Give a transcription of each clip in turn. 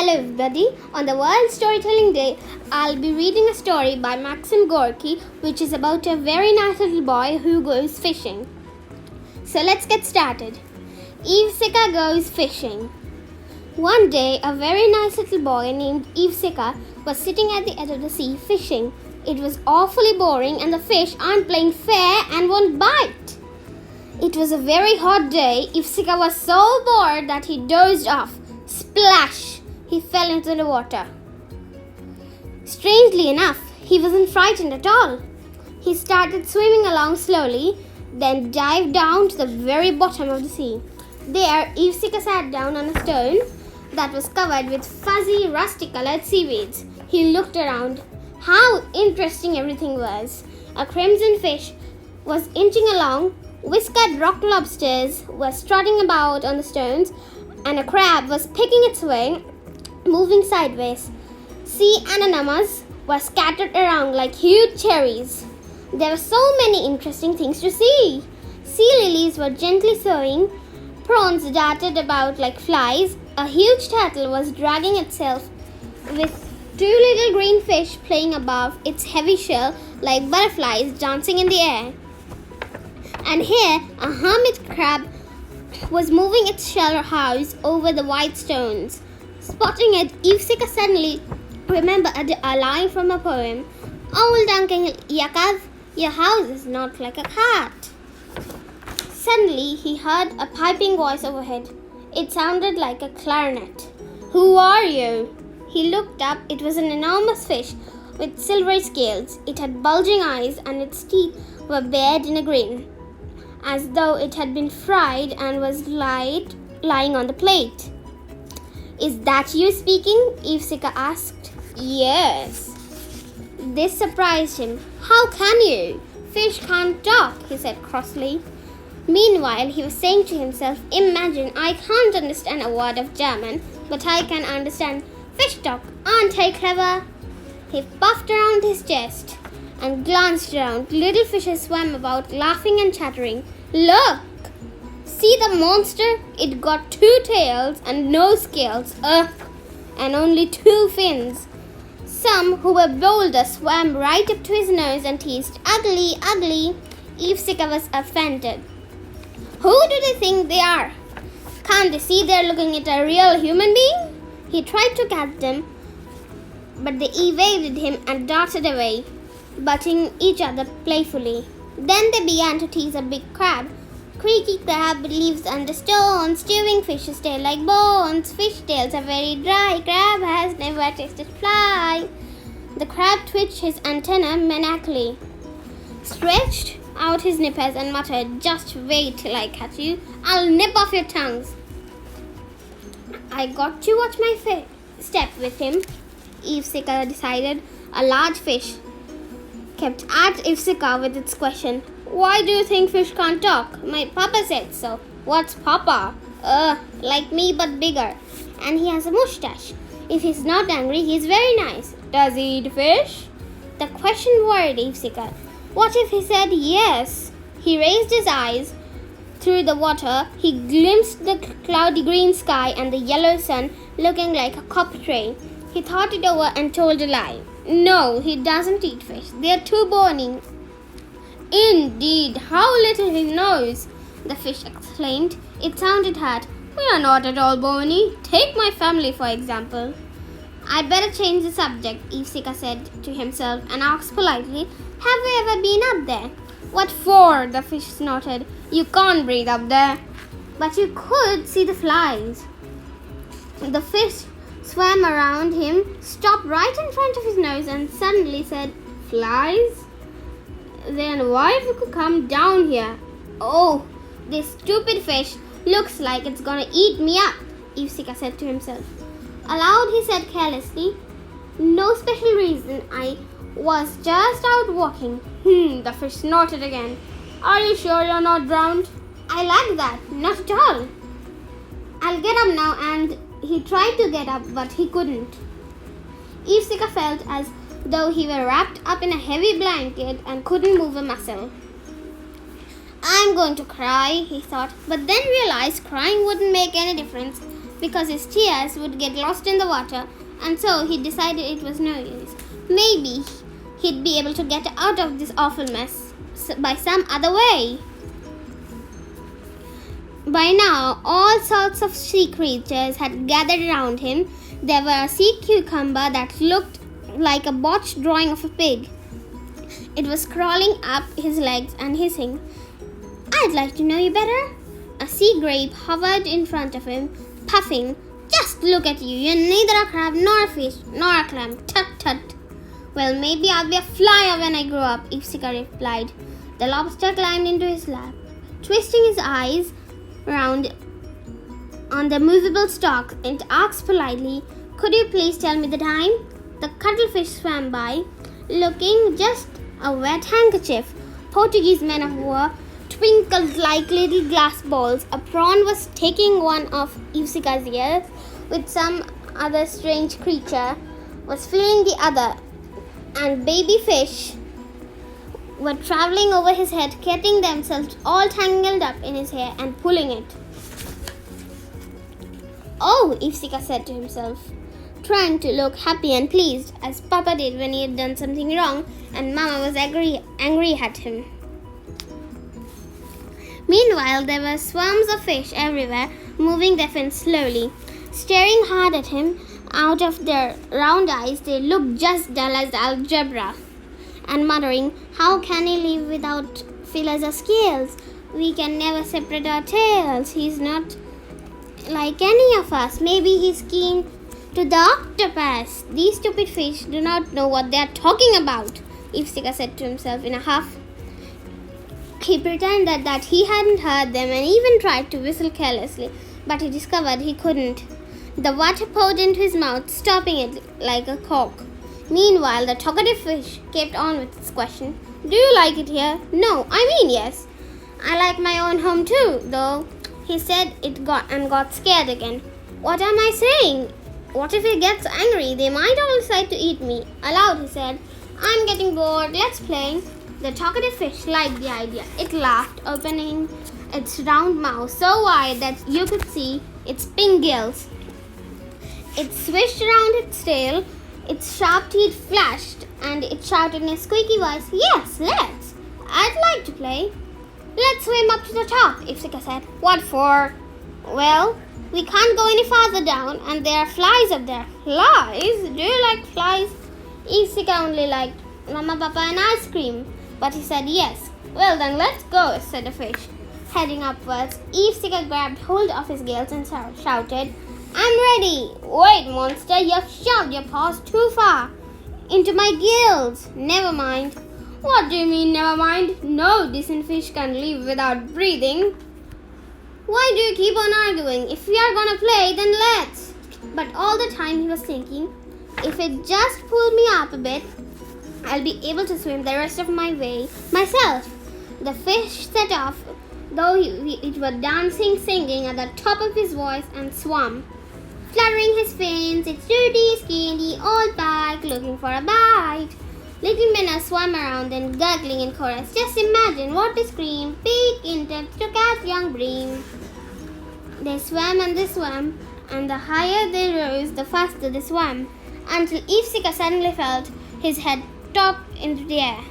Hello everybody, on the World Storytelling Day, I'll be reading a story by Maxim Gorky, which is about a very nice little boy who goes fishing. So let's get started. Evseika Goes Fishing. One day, a very nice little boy named Evseika was sitting at the edge of the sea fishing. It was awfully boring and the fish aren't playing fair and won't bite. It was a very hot day. Evseika was so bored that he dozed off. Splash! He fell into the water. Strangely enough, he wasn't frightened at all. He started swimming along slowly, then dived down to the very bottom of the sea. There, Evseika sat down on a stone that was covered with fuzzy, rusty-colored seaweeds. He looked around. How interesting everything was. A crimson fish was inching along, whiskered rock lobsters were strutting about on the stones, and a crab was picking its way, moving sideways. Sea anemones were scattered around like huge cherries. There were so many interesting things to see. Sea lilies were gently swaying, prawns darted about like flies, a huge turtle was dragging itself with two little green fish playing above its heavy shell like butterflies dancing in the air. And here, a hermit crab was moving its shell house over the white stones. Spotting it, Evseika suddenly remembered a line from a poem. Old Uncle Yakov, your house is not like a cat. Suddenly, he heard a piping voice overhead. It sounded like a clarinet. Who are you? He looked up. It was an enormous fish with silvery scales. It had bulging eyes and its teeth were bared in a grin, as though it had been fried and was lying on the plate. Is that you speaking? Evseika asked. Yes. This surprised him. How can you? Fish can't talk, he said crossly. Meanwhile, he was saying to himself, imagine, I can't understand a word of German, but I can understand fish talk. Aren't I clever? He puffed around his chest and glanced around. Little fishes swam about, laughing and chattering. Look! See the monster? It got 2 tails and no scales. And only 2 fins. Some who were bolder swam right up to his nose and teased, ugly, ugly. Evseika was offended. Who do they think they are? Can't they see they're looking at a real human being? He tried to catch them, but they evaded him and darted away, butting each other playfully. Then they began to tease a big crab. Creaky crab lives under stones, chewing fish's tail like bones. Fish tails are very dry. Crab has never tasted fly. The crab twitched his antenna maniacally, stretched out his nippers and muttered, just wait till I catch you. I'll nip off your tongues. I got to watch my step with him, Evseika decided. A large fish kept at Evseika with its question. Why do you think fish can't talk? My papa said so. What's papa? Like me but bigger. And he has a mustache. If he's not angry, he's very nice. Does he eat fish? The question worried Evseika. What if he said yes? He raised his eyes through the water. He glimpsed the cloudy green sky and the yellow sun looking like a copper tray. He thought it over and told a lie. No, he doesn't eat fish. They're too bony. Indeed, how little he knows, the fish exclaimed. It sounded hard. We are not at all bony. Take my family, for example. I'd better change the subject, Evseika said to himself and asked politely, have you ever been up there? What for? The fish snorted. You can't breathe up there. But you could see the flies. The fish swam around him, stopped right in front of his nose and suddenly said, flies? Then why if you could come down here? Oh, this stupid fish looks like it's gonna eat me up, Evseika said to himself. Aloud he said carelessly, no special reason, I was just out walking. The fish snorted again. Are you sure you're not drowned? I like that, not at all. I'll get up now. And he tried to get up, but he couldn't. Evseika felt as though he were wrapped up in a heavy blanket and couldn't move a muscle. I'm going to cry, he thought, but then realized crying wouldn't make any difference. because his tears would get lost in the water, and so he decided it was no use. Maybe he'd be able to get out of this awful mess by some other way. By now, all sorts of sea creatures had gathered around him. There were a sea cucumber that looked like a botched drawing of a pig. It was crawling up his legs and hissing, "I'd like to know you better." A sea grape hovered in front of him, puffing. "Just look at you. You're neither a crab nor a fish nor a clam. Tut tut." "Well, maybe I'll be a flyer when I grow up," Evseika replied. The lobster climbed into his lap, twisting his eyes round on the movable stalk, and asked politely, "Could you please tell me the time?" The cuttlefish swam by, looking just a wet handkerchief. Portuguese men of war twinkled like little glass balls. A prawn was taking one of Evseika's ears, with some other strange creature was feeling the other, and baby fish were traveling over his head, getting themselves all tangled up in his hair and pulling it. "Oh," Evseika said to himself, trying to look happy and pleased, as Papa did when he had done something wrong and Mama was angry at him. Meanwhile, there were swarms of fish everywhere, moving their fins slowly. Staring hard at him out of their round eyes, they looked just dull as algebra, and muttering, "How can he live without feelers or scales? We can never separate our tails. He's not like any of us. Maybe he's keen to the octopus." "These stupid fish do not know what they are talking about," Evseika said to himself in a huff. He pretended that he hadn't heard them and even tried to whistle carelessly, but he discovered he couldn't. The water poured into his mouth, stopping it like a cork. Meanwhile, the talkative fish kept on with its question. "Do you like it here?" "No, I mean yes. I like my own home too, though," he said got scared again. "What am I saying? What if he gets angry? They might all decide to eat me." Aloud, he said, "I'm getting bored. Let's play." The talkative fish liked the idea. It laughed, opening its round mouth so wide that you could see its pink gills. It swished around its tail, its sharp teeth flashed, and it shouted in a squeaky voice, "Yes, let's! I'd like to play." "Let's swim up to the top," Evseika said. "What for?" "Well, we can't go any farther down, and there are flies up there." "Flies? Do you like flies?" Evseika only liked Mama, Papa, and ice cream, but he said yes. "Well then, let's go," said the fish. Heading upwards, Evseika grabbed hold of his gills and shouted, "I'm ready." "Wait, monster, you've shoved your paws too far into my gills." "Never mind." "What do you mean, never mind? No decent fish can live without breathing." "Why do you keep on arguing? If we are gonna play, then let's." But all the time he was thinking, if it just pulled me up a bit, I'll be able to swim the rest of my way myself. The fish set off, though it were dancing, singing at the top of his voice, and swam, fluttering his fins, its dirty, skinny old back, looking for a bite. Little minnows swam around and gurgling in chorus. Just imagine what they scream, peek insects to catch young bream. They swam, and the higher they rose, the faster they swam, until Evseika suddenly felt his head top into the air.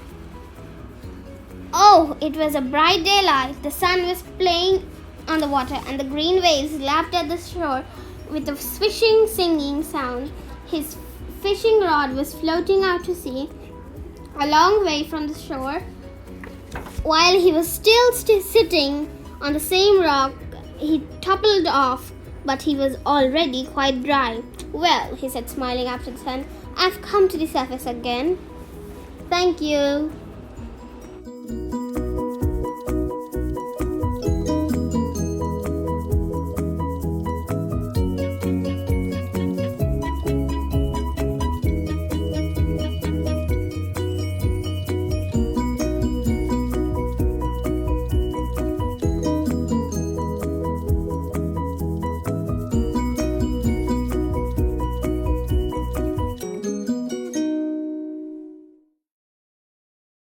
Oh, it was a bright daylight. The sun was playing on the water, and the green waves lapped at the shore with a swishing, singing sound. His fishing rod was floating out to sea, a long way from the shore. While he was still sitting on the same rock, he toppled off, but he was already quite dry. "Well," he said, smiling up to the sun, "I've come to the surface again." "Thank you."